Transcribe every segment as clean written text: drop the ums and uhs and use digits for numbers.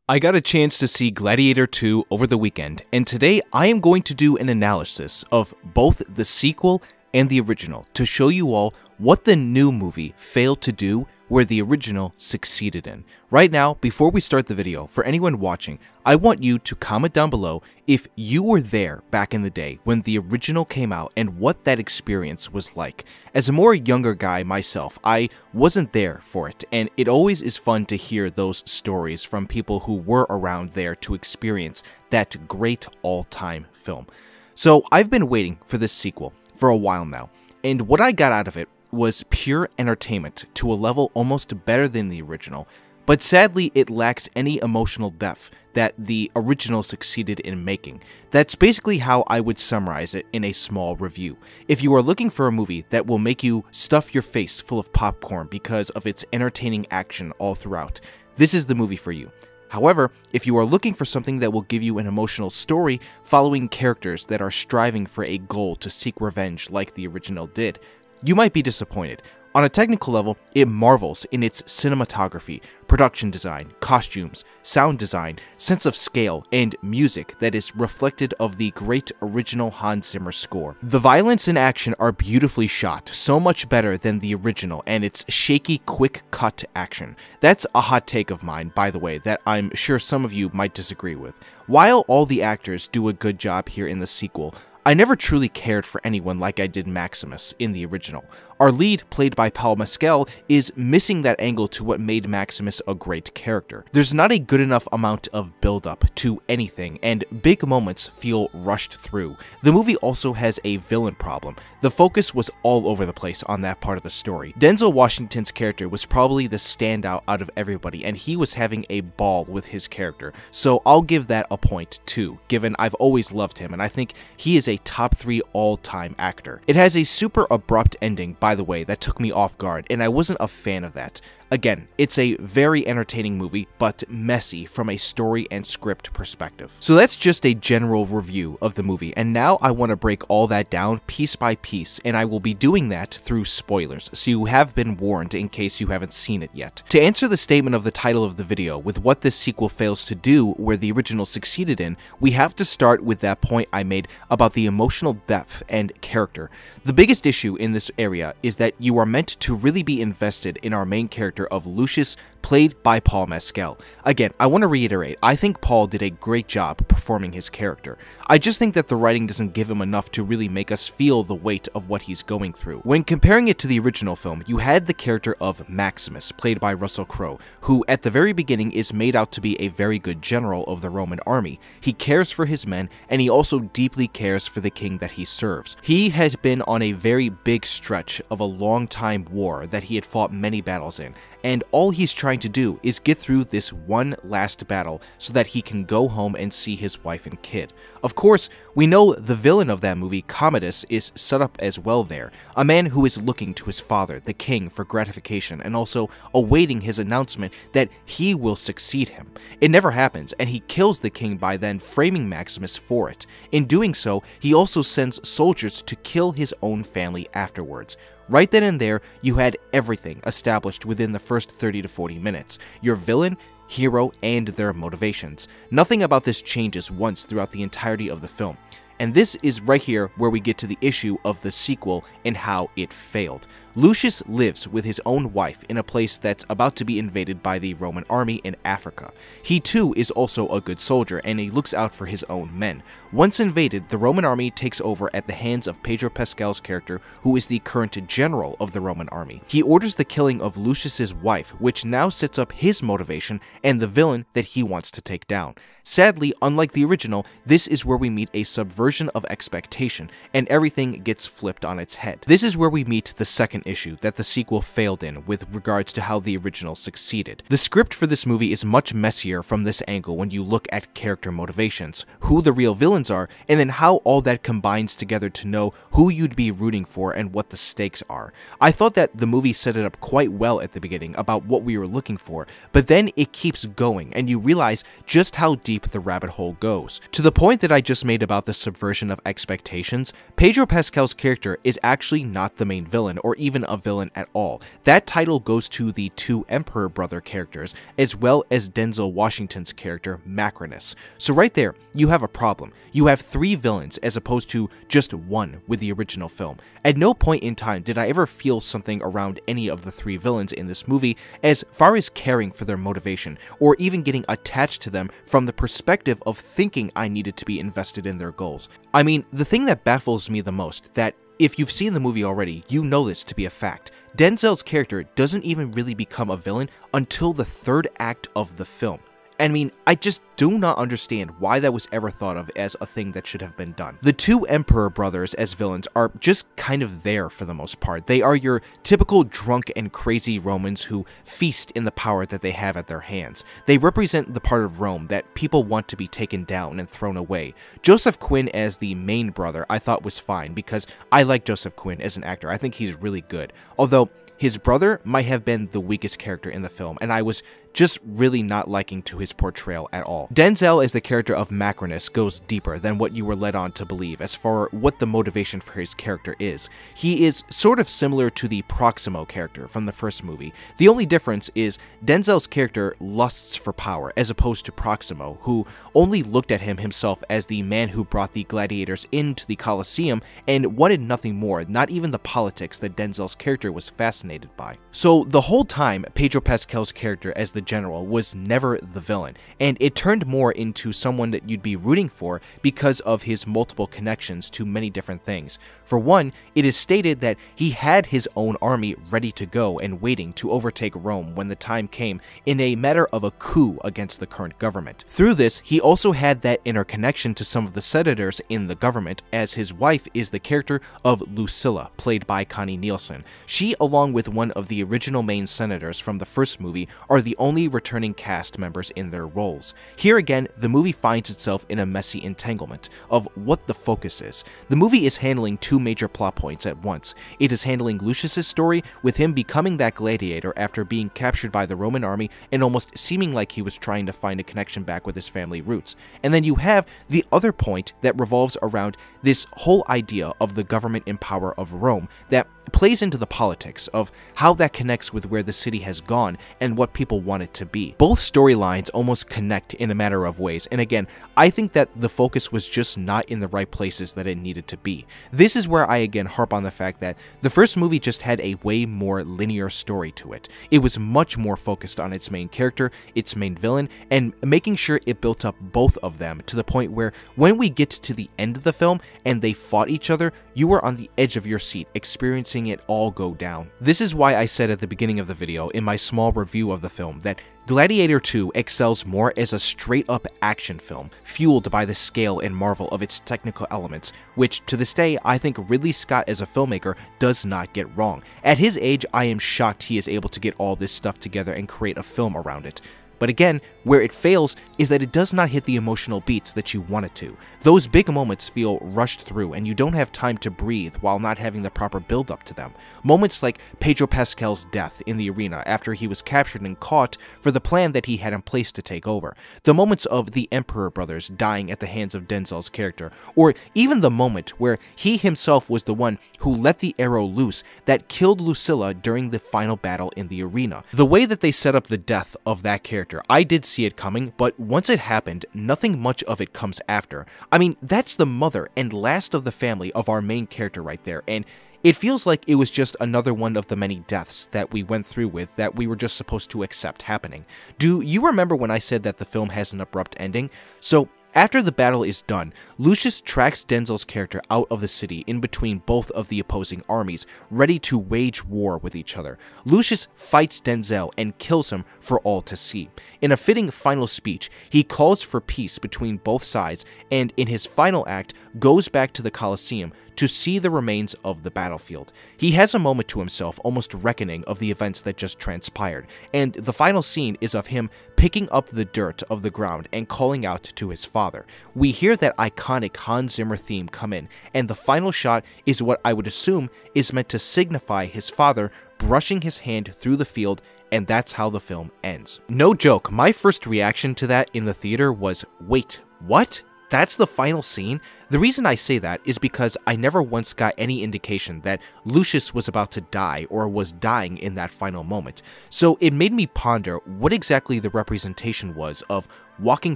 I got a chance to see Gladiator II over the weekend, and today I am going to do an analysis of both the sequel and the original to show you all what the new movie failed to do where the original succeeded in. Right now, before we start the video, for anyone watching, I want you to comment down below if you were there back in the day when the original came out and what that experience was like. As a more younger guy myself, I wasn't there for it, and it always is fun to hear those stories from people who were around there to experience that great all-time film. So I've been waiting for this sequel for a while now, and what I got out of it was pure entertainment to a level almost better than the original, but sadly it lacks any emotional depth that the original succeeded in making. That's basically how I would summarize it in a small review. If you are looking for a movie that will make you stuff your face full of popcorn because of its entertaining action all throughout, this is the movie for you. However, if you are looking for something that will give you an emotional story following characters that are striving for a goal to seek revenge like the original did, you might be disappointed. On a technical level, it marvels in its cinematography, production design, costumes, sound design, sense of scale, and music that is reflected of the great original Hans Zimmer score. The violence and action are beautifully shot, so much better than the original and its shaky, quick-cut action. That's a hot take of mine, by the way, that I'm sure some of you might disagree with. While all the actors do a good job here in the sequel, I never truly cared for anyone like I did Maximus in the original. Our lead, played by Paul Mescal, is missing that angle to what made Maximus a great character. There's not a good enough amount of build-up to anything, and big moments feel rushed through. The movie also has a villain problem. The focus was all over the place on that part of the story. Denzel Washington's character was probably the standout out of everybody, and he was having a ball with his character, so I'll give that a point too, given I've always loved him, and I think he is a top 3 all-time actor. It has a super abrupt ending, by the way, that took me off guard, and I wasn't a fan of that. Again, it's a very entertaining movie, but messy from a story and script perspective. So that's just a general review of the movie, and now I want to break all that down piece by piece, and I will be doing that through spoilers, so you have been warned in case you haven't seen it yet. To answer the statement of the title of the video, with what this sequel fails to do where the original succeeded in, we have to start with that point I made about the emotional depth and character. The biggest issue in this area is that you are meant to really be invested in our main character of Lucius, played by Paul Mescal. Again, I want to reiterate, I think Paul did a great job performing his character. I just think that the writing doesn't give him enough to really make us feel the weight of what he's going through. When comparing it to the original film, you had the character of Maximus, played by Russell Crowe, who at the very beginning is made out to be a very good general of the Roman army. He cares for his men, and he also deeply cares for the king that he serves. He had been on a very big stretch of a long-time war that he had fought many battles in, and all he's trying to do is get through this one last battle so that he can go home and see his wife and kid. Of course, we know the villain of that movie, Commodus, is set up as well there, a man who is looking to his father, the king, for gratification and also awaiting his announcement that he will succeed him. It never happens, and he kills the king by then framing Maximus for it. In doing so, he also sends soldiers to kill his own family afterwards. Right then and there, you had everything established within the first 30 to 40 minutes. Your villain, hero, and their motivations. Nothing about this changes once throughout the entirety of the film. And this is right here where we get to the issue of the sequel and how it failed. Lucius lives with his own wife in a place that's about to be invaded by the Roman army in Africa. He too is also a good soldier, and he looks out for his own men. Once invaded, the Roman army takes over at the hands of Pedro Pascal's character, who is the current general of the Roman army. He orders the killing of Lucius's wife, which now sets up his motivation and the villain that he wants to take down. Sadly, unlike the original, this is where we meet a subversion of expectation, and everything gets flipped on its head. This is where we meet the second issue that the sequel failed in with regards to how the original succeeded. The script for this movie is much messier from this angle when you look at character motivations, who the real villains are, and then how all that combines together to know who you'd be rooting for and what the stakes are. I thought that the movie set it up quite well at the beginning about what we were looking for, but then it keeps going and you realize just how deep the rabbit hole goes. To the point that I just made about the subversion of expectations, Pedro Pascal's character is actually not the main villain or even even a villain at all. That title goes to the two Emperor brother characters, as well as Denzel Washington's character, Macrinus. So right there, you have a problem. You have 3 villains as opposed to just 1 with the original film. At no point in time did I ever feel something around any of the 3 villains in this movie as far as caring for their motivation, or even getting attached to them from the perspective of thinking I needed to be invested in their goals. I mean, the thing that baffles me the most, that if you've seen the movie already, you know this to be a fact. Denzel's character doesn't even really become a villain until the 3rd act of the film. I mean, I just do not understand why that was ever thought of as a thing that should have been done. The 2 Emperor brothers as villains are just kind of there for the most part. They are your typical drunk and crazy Romans who feast in the power that they have at their hands. They represent the part of Rome that people want to be taken down and thrown away. Joseph Quinn as the main brother I thought was fine because I like Joseph Quinn as an actor. I think he's really good. Although his brother might have been the weakest character in the film, and I was just really not liking to his portrayal at all. Denzel as the character of Macrinus goes deeper than what you were led on to believe as far what the motivation for his character is. He is sort of similar to the Proximo character from the first movie. The only difference is Denzel's character lusts for power as opposed to Proximo, who only looked at himself as the man who brought the gladiators into the Colosseum and wanted nothing more, not even the politics that Denzel's character was fascinated by. So the whole time, Pedro Pascal's character as the general was never the villain, and it turned more into someone that you'd be rooting for because of his multiple connections to many different things. For one, it is stated that he had his own army ready to go and waiting to overtake Rome when the time came in a matter of a coup against the current government. Through this, he also had that interconnection to some of the senators in the government, as his wife is the character of Lucilla, played by Connie Nielsen. She, along with one of the original main senators from the first movie, are the only returning cast members in their roles. Here again, the movie finds itself in a messy entanglement of what the focus is. The movie is handling 2 major plot points at once. It is handling Lucius's story, with him becoming that gladiator after being captured by the Roman army and almost seeming like he was trying to find a connection back with his family roots. And then you have the other point that revolves around this whole idea of the government and power of Rome that plays into the politics of how that connects with where the city has gone and what people want it to be. Both storylines almost connect in a matter of ways, and again, I think that the focus was just not in the right places that it needed to be. This is where I again harp on the fact that the first movie just had a way more linear story to it. It was much more focused on its main character, its main villain, and making sure it built up both of them to the point where when we get to the end of the film and they fought each other, you were on the edge of your seat experiencing it all go down. This is why I said at the beginning of the video in my small review of the film that Gladiator II excels more as a straight-up action film, fueled by the scale and marvel of its technical elements, which, to this day, I think Ridley Scott as a filmmaker does not get wrong. At his age, I am shocked he is able to get all this stuff together and create a film around it. But again, where it fails is that it does not hit the emotional beats that you want it to. Those big moments feel rushed through, and you don't have time to breathe while not having the proper build-up to them. Moments like Pedro Pascal's death in the arena after he was captured and caught for the plan that he had in place to take over. The moments of the Emperor brothers dying at the hands of Denzel's character, or even the moment where he himself was the one who let the arrow loose that killed Lucilla during the final battle in the arena. The way that they set up the death of that character, I did see it coming, but once it happened, nothing much of it comes after. I mean, that's the mother and last of the family of our main character right there, and it feels like it was just another one of the many deaths that we went through with that we were just supposed to accept happening. Do you remember when I said that the film has an abrupt ending? So, after the battle is done, Lucius tracks Denzel's character out of the city in between both of the opposing armies, ready to wage war with each other. Lucius fights Denzel and kills him for all to see. In a fitting final speech, he calls for peace between both sides, and in his final act, goes back to the Colosseum to see the remains of the battlefield. He has a moment to himself, almost reckoning of the events that just transpired, and the final scene is of him picking up the dirt of the ground and calling out to his father. We hear that iconic Hans Zimmer theme come in, and the final shot is what I would assume is meant to signify his father brushing his hand through the field, and that's how the film ends. No joke, my first reaction to that in the theater was, wait, what? that's the final scene. The reason I say that is because I never once got any indication that Lucius was about to die or was dying in that final moment. So it made me ponder what exactly the representation was of walking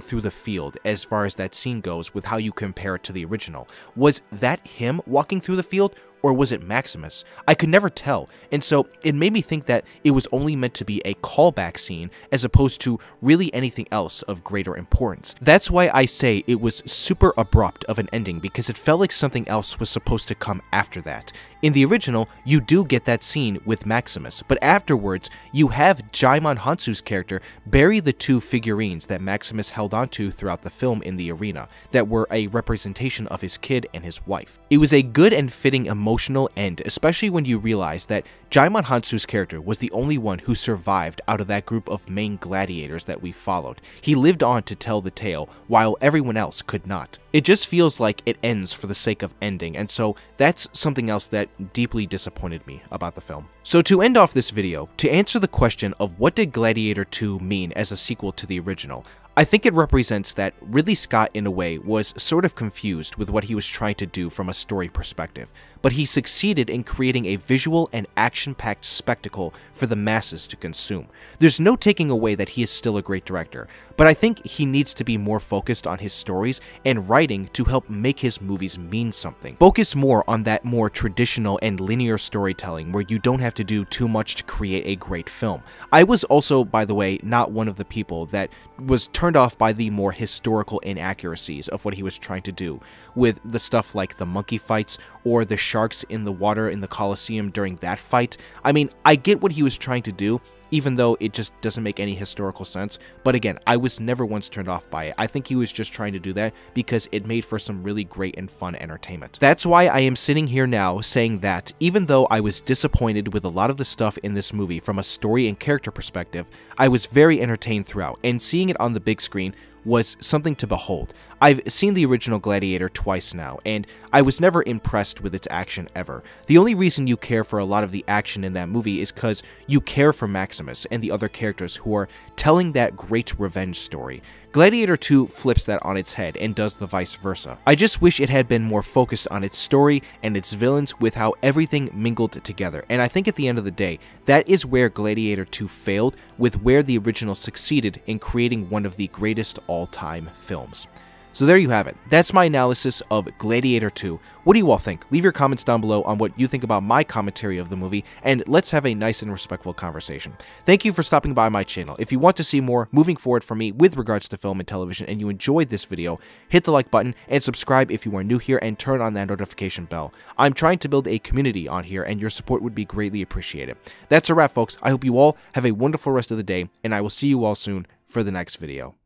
through the field as far as that scene goes with how you compare it to the original. Was that him walking through the field? Or was it Maximus? I could never tell, and so it made me think that it was only meant to be a callback scene as opposed to really anything else of greater importance. That's why I say it was super abrupt of an ending, because it felt like something else was supposed to come after that. In the original, you do get that scene with Maximus, but afterwards, you have Djimon Hounsou's character bury the two figurines that Maximus held onto throughout the film in the arena, that were a representation of his kid and his wife. It was a good and fitting emotional end, especially when you realize that Djimon Hounsou's character was the only one who survived out of that group of main gladiators that we followed. He lived on to tell the tale, while everyone else could not. It just feels like it ends for the sake of ending, and so that's something else that deeply disappointed me about the film. So to end off this video, to answer the question of what did Gladiator II mean as a sequel to the original, I think it represents that Ridley Scott, in a way, was sort of confused with what he was trying to do from a story perspective, but he succeeded in creating a visual and action-packed spectacle for the masses to consume. There's no taking away that he is still a great director, but I think he needs to be more focused on his stories and writing to help make his movies mean something. Focus more on that more traditional and linear storytelling where you don't have to do too much to create a great film. I was also, by the way, not one of the people that was turned off by the more historical inaccuracies of what he was trying to do, with the stuff like the monkey fights or the sharks in the water in the Colosseum during that fight. I mean, I get what he was trying to do, even though it just doesn't make any historical sense. But again, I was never once turned off by it. I think he was just trying to do that because it made for some really great and fun entertainment. That's why I am sitting here now saying that, even though I was disappointed with a lot of the stuff in this movie from a story and character perspective, I was very entertained throughout, and seeing it on the big screen was something to behold. I've seen the original Gladiator twice now, and I was never impressed with its action ever. The only reason you care for a lot of the action in that movie is because you care for Maximus and the other characters who are telling that great revenge story. Gladiator 2 flips that on its head and does the vice versa. I just wish it had been more focused on its story and its villains with how everything mingled together, and I think at the end of the day, that is where Gladiator 2 failed with where the original succeeded in creating one of the greatest all-time films. So there you have it. That's my analysis of Gladiator 2. What do you all think? Leave your comments down below on what you think about my commentary of the movie, and let's have a nice and respectful conversation. Thank you for stopping by my channel. If you want to see more moving forward from me with regards to film and television and you enjoyed this video, hit the like button and subscribe if you are new here and turn on that notification bell. I'm trying to build a community on here and your support would be greatly appreciated. That's a wrap, folks. I hope you all have a wonderful rest of the day, and I will see you all soon for the next video.